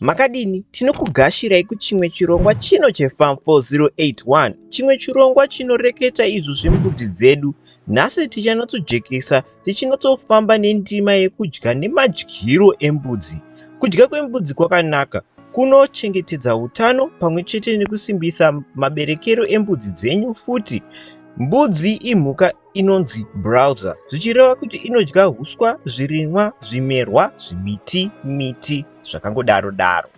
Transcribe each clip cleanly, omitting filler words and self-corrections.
Makadini, tinokugashirai kuchimwe chirongwa chino cheFarm 4081, chimwe chirongwa chinoreketa izvo zvembudzi dzedu. Nhasi tichanyatsojekesa tichinatsofamba nendima yekudya nemadyiro embudzi. Kudya kwembudzi kwakanaka, kunochengetedza utano pamwe chete nekusimbisa maberekero embudzi dzenyu. Futi mbudzi imhuka inonzi browser, zvichireva kuti inodya huswa, zvirimwa, zvimerwa, miti zvakangodaro daro.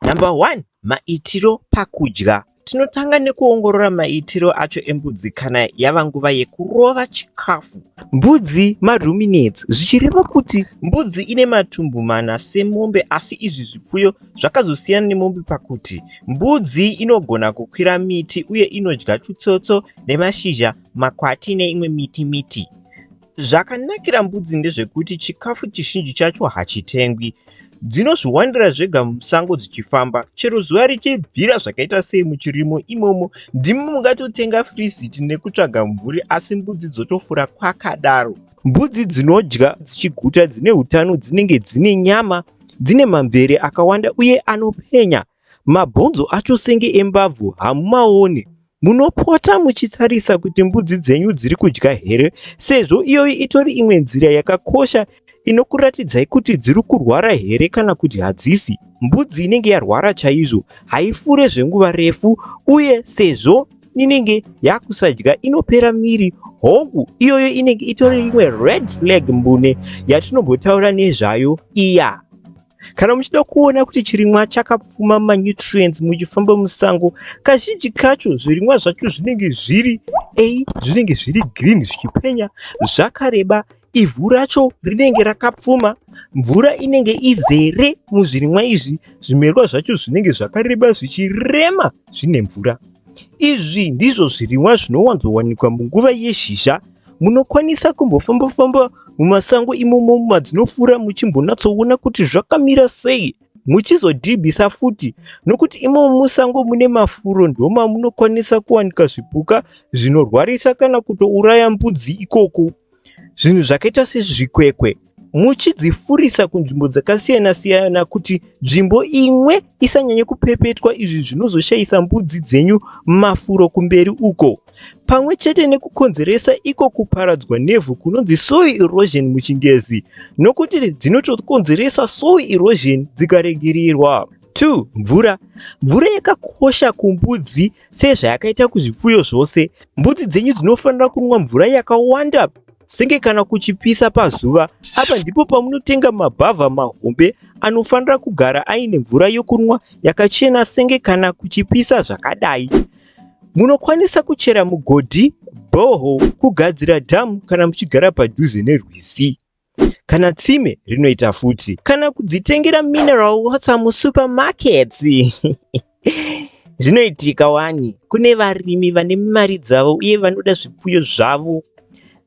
Number 1, maitiro pakudya. Tinotanga nekuongorora maitiro acho embudzi kana yava nguva yekurova chikafu. Mbudzi maruminates, zvichireva kuti mbudzi ine matumbu mana semombe, asi izvi zvipfuyo zvakazosiyana nemombe pakuti mbudzi inogona kukwira miti uye inodya tutsotso nemashizha, makwati neimwe miti. Zvakanakira mbudzi ndezvekuti chikafu chizhinji chacho hachitengwi. Dzinozviwanira zvega musango dzichifamba, chero zuva richibvira zvakaita sei muchirimo imomo, ndimo mungatotenga friziti nekutsvaga mvuri, asi mbudzi dzotofura kwakadaro. Mbudzi dzinodya dzichiguta dzine hutano, dzinenge dzine nyama, dzine mamvere akawanda uye anopenya. Mabhonzo acho senge embabvu hamumaone. Munopota muchitarisa kuti mbudzi dzenyu dziri kudya here, sezvo iyoyi itori imwe nzira yakakosha inokuratidzai kuti dziri kurwara here kana kuti hadzisi. Mbudzi inenge yarwara chaizvo haifure zvenguva refu, uye sezvo inenge yakusadya inopera miri. Hongu iyoyo inenge itori imwe red flag mbune yatinombotaura nezvayo iya. Kana muchida kuona kuti chirimwa chakapfuma manutrients muchifamba musango, kazhinji kacho zvirimwa zvacho zvinenge zviri green zvichipenya, zvakareba, ivhu racho rinenge rakapfuma, mvura inenge izere muzvirimwa izvi, zvimerwa zvacho zvinenge zvakareba zvichirema zvine mvura. Izvi ndizvo zvirimwa zvinowanzowanikwa munguva yezhizha. Munokwanisa kumbofamba mumasango imomo madzinofura muchimbonatsoona kuti zvakamira sei, muchizodhibhisa futi, nokuti imomo musango mune mafuro ndoma munokwanisa kuwanika zvipuka zvinorwarisa kana kutouraya mbudzi ikoko. Zvinhu zvakaita sezvikwekwe, muchidzifurisa kunzvimbo dzakasiyana-siyana kuti nzvimbo imwe isanyanye kupepetwa. Izvi zvinozoshayisa mbudzi dzenyu mafuro kumberi uko, pamwe chete nekukonzeresa iko kuparadzwa nevhu kunonzi soil erosion muchingezi, nokuti dzinotokonzeresa soil erosion dzikaregererwa. 2. Mvura yakakosha kumbudzi sezvayakaita kuzvipfuyo zvose. Mbudzi dzenyu dzinofanira kunwa mvura yakawanda, senge kana kuchipisa pazuva. Apa ndipo pamunotenga mabhavha mahombe anofanira kugara aine mvura yokunwa yakachena, senge kana kuchipisa zvakadai. Munokwanisa kuchera mugodhi, boho, kugadzira dhamu kana muchigara padhuze nerwizi, kana tsime rinoita futi, kana kudzitengera mineral water musupermarkets. Zvinoitika wani kune varimi vane mari dzavo uye vanoda zvipfuyo zvavo.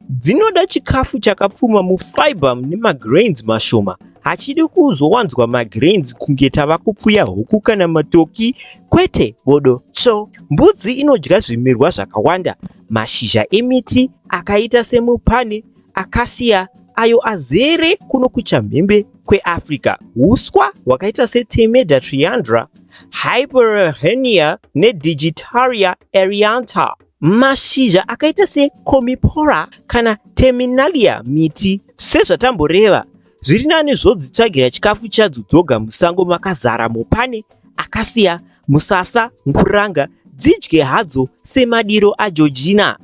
Dzinoda chikafu chakapfuma mufiber nemagrains mashoma. Hachidi kuzowanzwa magrains kunge tava kupfuya huku kana matoki, kwete bodo cho. Mbudzi inodya zvimerwa zvakawanda, mashizha emiti akaita semupane, akasiya, ayo azere kuno kuchamhembe kweAfrica, huswa hwakaita setemeda triandra, hyperhenia nedigitaria eriantha, mashizha akaita sekomipora kana terminalia miti. Sezvatamboreva, zviri nani zvodzitsvagira chikafu chadzo dzoga musango makazara mupane, akasiya, musasa, nguranga, dzidye hadzo semadiro aJorgina.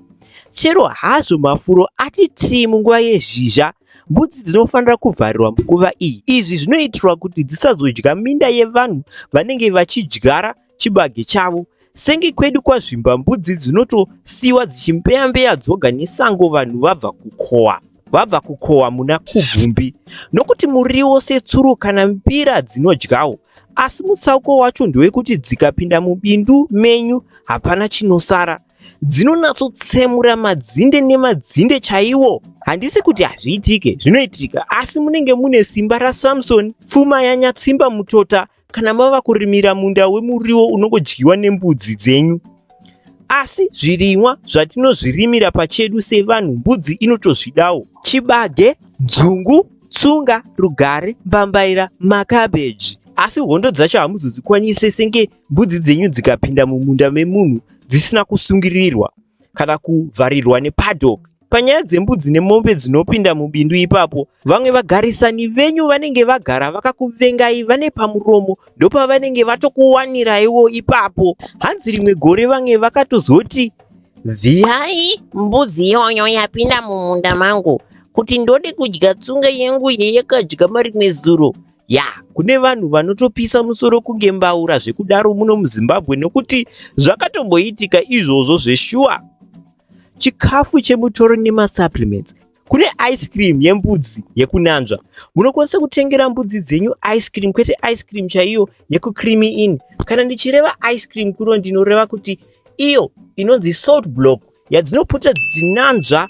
Chero hazvo mafuro ati tii munguva yezhizha, mbudzi dzinofanira kuvharirwa munguva iyi. Izvi zvinoitirwa kuti dzisazodya minda yevanhu vanenge vachidyara chibage chavo. Senge kwedu kwazvimba, mbudzi dzinotosiiwa dzichimbeya dzoga nesango vanhu vabva kukohwa muna kubvumbi, nokuti muriwo setsuro kana mpira dzinodyawo. Asi mutsauko wacho ndewekuti dzikapinda mubindu menyu hapana chinosara. Dzinonatsotsemura madzinde nemadzinde chaiwo. Handisi kuti hazviitike, zvinoitika, asi munenge mune simba raSamson, pfuma yanyatsimba mutota, kana mava kurimira munda wemuriwo unongodyiwa nembudzi dzenyu. Asi zvirimwa zvatinozvirimira pachedu sevanhu, mbudzi inotozvidawo. Chibage, nzungu, tsunga, rugare, mbambaira, makabeji. asi hondo dzacho hamuzodzikwanise senge mbudzi dzenyu dzikapinda mumunda memunhu dzisina kusungirirwa kana kuvharirwa nepaddock. Panyaya dzembudzi nemombe dzinopinda mubindu ipapo, vamwe vagarisani venyu vanenge vagara vakakuvengai vane pamuromo, ndopa vanenge vatokuwaniraiwo ipapo. Hanzi rimwe gore vamwe vakatozoti, vhiyai mbudzi iyoyo yapinda mumunda mangu kuti ndode kudya tsunga yangu yayakadya marimwe zuro. Ya, kune vanhu vanotopisa musoro kunge mbaura zvekudaro muno muZimbabwe nokuti zvakatomboitika izvozvo zveshuwa. Chikafu chemutoro nemasupplements. Kune ice cream yembudzi yekunanzva. Munokwanisa kutengera mbudzi dzenyu ice cream, kwete ice cream chaiyo yekucreamy in. Kana ndichireva ice cream kuro ndinoreva kuti iyo inonzi salt block yadzinopota dzichinanzva.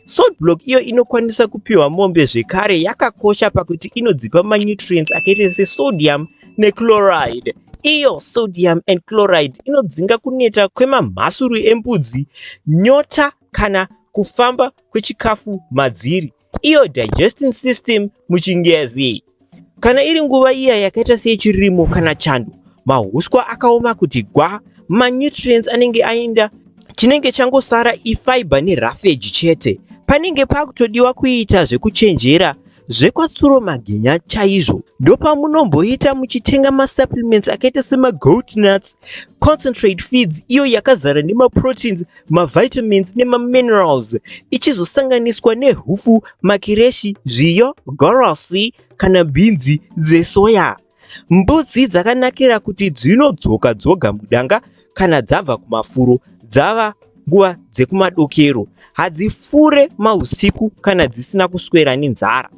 Salt block iyo inokwanisa kupiwa mombe zvekare, yakakosha pakuti inodzipa manutrients akaita sesodium nechloride. Iyo sodium and chloride inodzinga kuneta kwemamhasuru embudzi, nyota kana kufamba kwechikafu madziri. Iyo digestion system muchingezi. Kana iri nguva iya yakaita seyechirimo kana chando, mahuswa akaoma kuti gwa, manutrients anenge aenda, chinenge changosara ifiber neroughage chete. Panenge pakutodiwa kuita zvekuchenjera zvekwatsuro magenya chaizvo. Ndopa munomboita muchitenga masupplements akaita sema-goat nuts, concentrate feeds iyo yakazara nemaproteins, mavitamins nemaminerals, ichizosanganiswa nehufu, makireshi, zviyo, gorosi kana bhinzi dzesoya. Mbudzi dzakanakira kuti dzinodzoka-dzoka mudanga kana dzabva kumafuro, dzava nguva dzekumadokero. Hadzifure mausiku kana dzisina kuswera nenzara.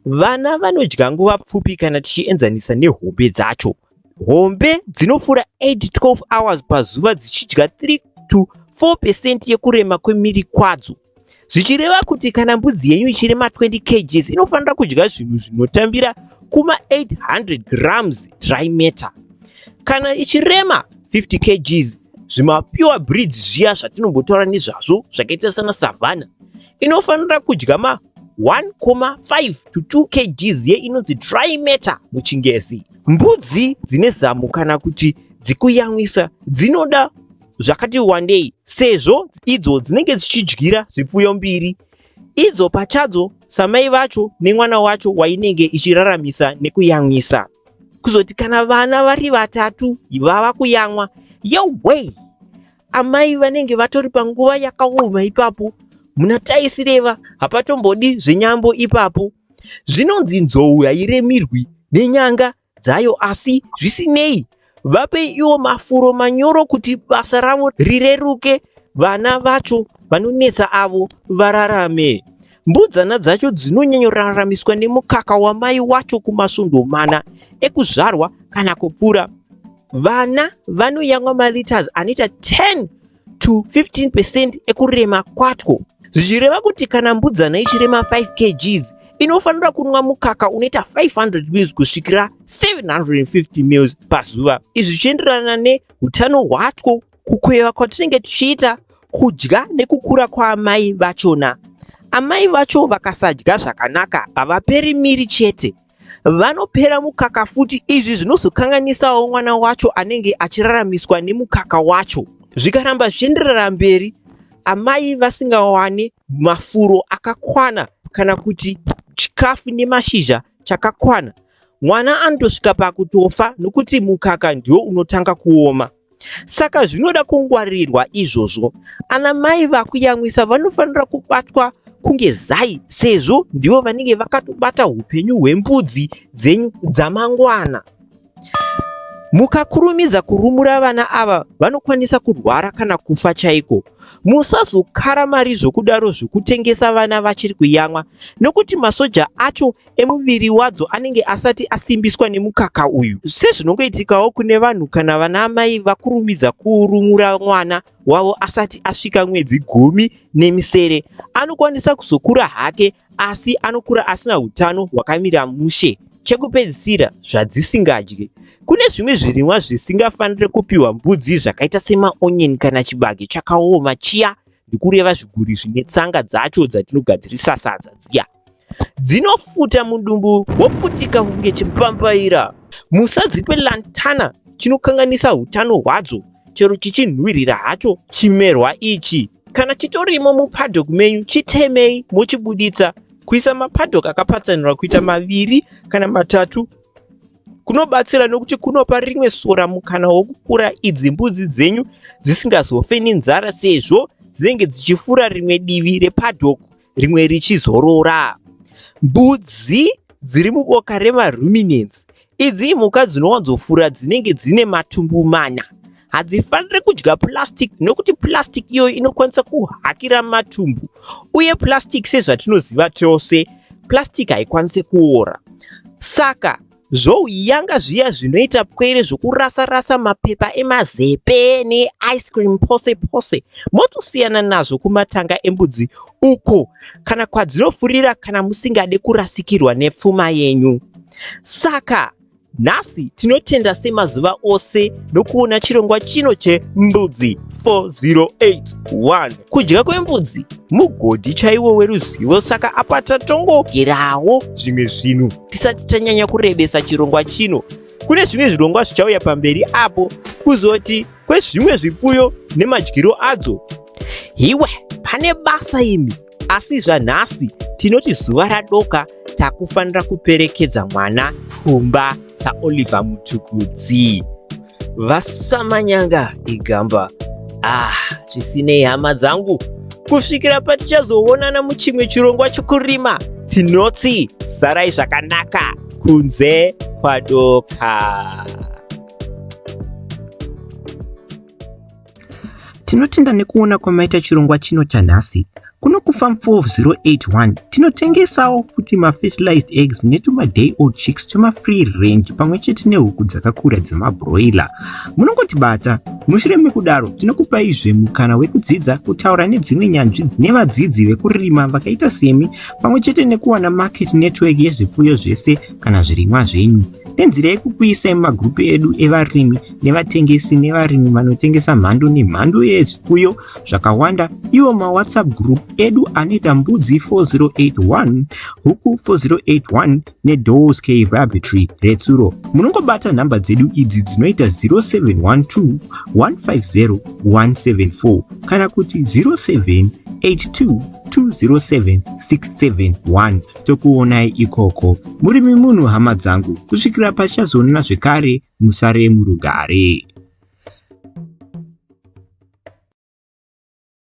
Vana vanodya nguva pfupi kana tichienzanisa nehombe dzacho. Hombe dzinofura 8-12 hours pazuva dzichidya 3 to 4% yekurema kwemiri kwadzo. Zvichireva kuti kana mbudzi yenyu ichirema 20 kgs inofanira kudya zvinhu zvinotambira kuma 800 grams dry matter. Kana ichirema 50 kgs, zvimapure breeds zviya zvatinombotaura nezvazvo zvakaita sana savannah, inofanira kudya ma 1.5 to 2 kgs inonzi dry matter muchingezi. Mbudzi dzine zamu kana kuti dzikuyamwisa dzinoda zvakati wandei, sezvo idzo dzinenge dzichidyira zvipfuyo mbiri, idzo pachadzo samai vacho nemwana wacho wainenge ichiraramisa nekuyamwisa. Kuzoti kana vana vari vatatu vava kuyamwa, yowei, amai vanenge vatori panguva yakaoma ipapo, munataisireva hapatombodi zvenyambo ipapo. Zvinonzi nzou hairemirwi nenyanga dzayo, asi zvisinei, vape iwo mafuro manyoro kuti basa ravo rireruke, vana vacho vanonetsa avo vararame. Mbudzana dzacho dzinonyanyoraramiswa nemukaka wamai wacho kumasvondo mana ekuzvarwa kana kupfuura. Vana vanoyamwa maliters anoita 10 to 15% ekurema kwatwo. Zvichireva kuti kana mbudzana ichirema 5 kgs inofanira kunwa mukaka unoita 500 ml kusvikira 750 ml pazuva. Izvi zvichienderana nehutano hwatwo, kukweva kwatinenge tichiita, kudya nekukura kwaamai vachona. Amai vacho vakasadya zvakanaka havaperi miri chete, vanopera mukaka futi. Izvi zvinozokanganisawo mwana wacho anenge achiraramiswa nemukaka wacho. Zvikaramba zvichienderera mberi, amai vasingawane mafuro akakwana kana kuti chikafu nemashizha chakakwana, mwana anotosvika pakutofa nokuti mukaka ndio unotanga kuoma. Saka zvinoda kungwarirwa izvozvo. Ana mai vakuyamwisa vanofanira kubatwa kunge zai, sezvo ndivo vanenge vakatobata upenyu hwembudzi dzenyu dzamangwana. Mukakurumidza kurumura vana ava, vanokwanisa kurwara kana kufa chaiko. Musazokara mari zvokudaro zvokutengesa vana vachiri kuyamwa, nokuti masoja acho emuviri wadzo anenge asati asimbiswa nemukaka uyu. Sezvinongoitikawo kune vanhu kana vana amai vakurumidza kurumura mwana wavo asati asvika mwedzi 10 nemisere, anokwanisa kuzokura hake, asi anokura asina hutano hwakamira mushe. Chekupedzisira, zvadzisingadyi. Kune zvimwe zvirimwa zvisingafanire kupiwa mbudzi zvakaita sema-onion kana chibage chakaoma chiya, ndikureva zviguri zvine tsanga dzacho dzatinogadzirisa sadza dziya. Dzinofuta mudumbu woputika kunge chimpambaira. Musadzipe lantana chinokanganisa hutano hwadzo chero chichinhuwirira hacho chimerwa ichi. Kana chitorimo mupadhock menyu chitemei mochibuditsa. Kuisa mapadhock akapatsanirwa kuita 2 kana 3 kunobatsira nokuti kunopa rimwe sora mukana wokukura idzi mbudzi dzenyu dzisingazofe nenzara sezvo dzinenge dzichifura rimwe divi repadhock rimwe richizorora. Mbudzi dziri muboka remaruminants. Idzi imhuka dzinowanzofura dzinenge dzine matumbu mana. Hadzifaniri kudya plastic nokuti plastic iyo inokwanisa kuhakira matumbu. Uye plastic sezvatinoziva tose, plastic haikwanisi kuora. Saka zvouyanga zviya zvinoita pwere zvokurasa-rasa mapepa emazepe ne-ice cream pose-pose motosiyana nazvo kumatanga embudzi uko kana kwadzinofurira kana musingade kurasikirwa nepfuma yenyu. Saka nhasi tinotenda semazuva ose nokuona chirongwa chino cheMbudzi 4081. Kudya kwembudzi mugodhi chaiwo weruzivo, saka apa tatongogerawo zvimwe zvinhu tisati tanyanya kurebesa chirongwa chino. Kune zvimwe zvirongwa zvichauya pamberi apo kuzoti kwezvimwe zvipfuyo nemadyiro adzo. Hiwe, pane basa imi, asi zvanhasi tinoti zuva radoka takufanira kuperekedza mwana kumba saOliver Mutukudzi. Vasamanyanga igamba. Zvisinei hama dzangu, kusvikira patichazoonana muchimwe chirongwa chokurima, tinotsi sarai zvakanaka, kunze kwadoka. Tinotenda nekuona kwamaita chirongwa chino chanhasi. Kuno kuFarm 4081 tinotengesawo futi fertilized eggs netuma-day old chicks tuma-free range pamwe chete nehuku dzakakura dzemabroiler. Munongotibata. Mushure mekudaro tinokupaizve mukana wekudzidza kutaura nedzimwe nyanzvi nevadzidzi vekurima vakaita semi pamwe chete nekuwana market network yezvipfuyo zvese kana zvirimwa zvenyu. Nenzira yekukuisai mumagrupu edu evarimi nevatengesi nevarimi vanotengesa mhando nemhando yezvipfuyo zvakawanda, iwo maWhatsApp group edu anoita Mbudzi 4081, Huku 4081 neDoors Cave Laboratory Retsuro. Munongobata nhamba dzedu idzi dzinoita 0712 150 174 kana kuti 0782 207 671. Tokuonai ikoko. Murimi munhu hama dzangu, kusvikira pachazoonana zvekare, musare murugare.